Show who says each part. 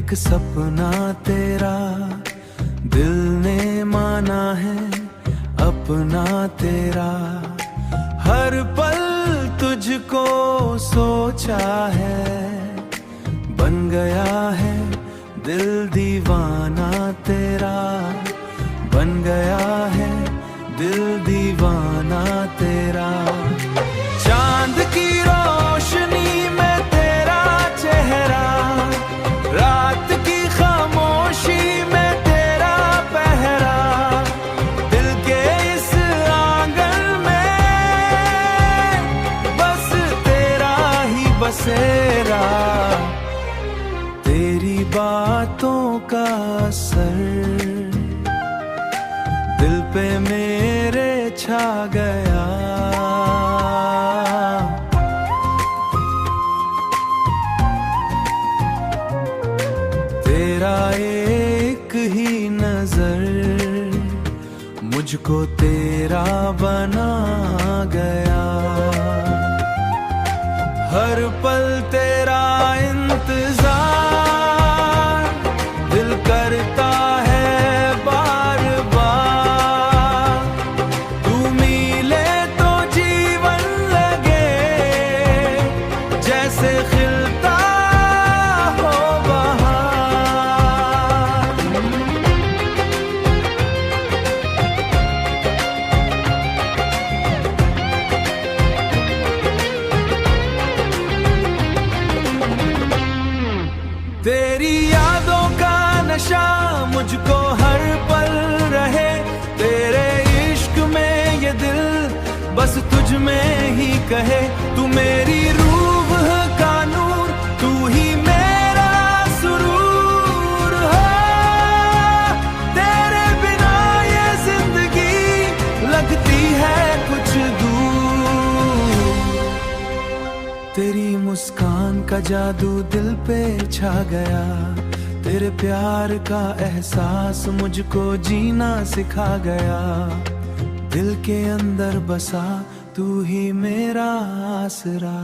Speaker 1: एक सपना तेरा दिल ने माना है अपना तेरा। हर पल तुझको सोचा है, बन गया है दिल दीवाना तेरा। बन गया है दिल दीवाना तेरा। चांद की रोशनी में तेरा चेहरा, रात की खामोशी में तेरा पहरा। दिल के इस आंगन में बस तेरा ही बसेरा। तेरी बातों का असर दिल पे मेरे छा गया। तेरा एक ही नजर मुझको तेरा बना गया। हर पल तेरा इंतजार दिल करता है बार बार। तू मिले तो जीवन लगे जैसे खिलता हो बहार। तेरी यादों का नशा मुझको हर पल रहे। तेरे इश्क में ये दिल बस तुझ में ही कहे। तू मेरी रूह का नूर, तू ही मेरा सुरूर हो। तेरे बिना ये जिंदगी लगती है कुछ दूर। तेरी मुस्कान का जादू दिल पे छा गया। तेरे प्यार का एहसास मुझको जीना सिखा गया। दिल के अंदर बसा तू ही मेरा आसरा।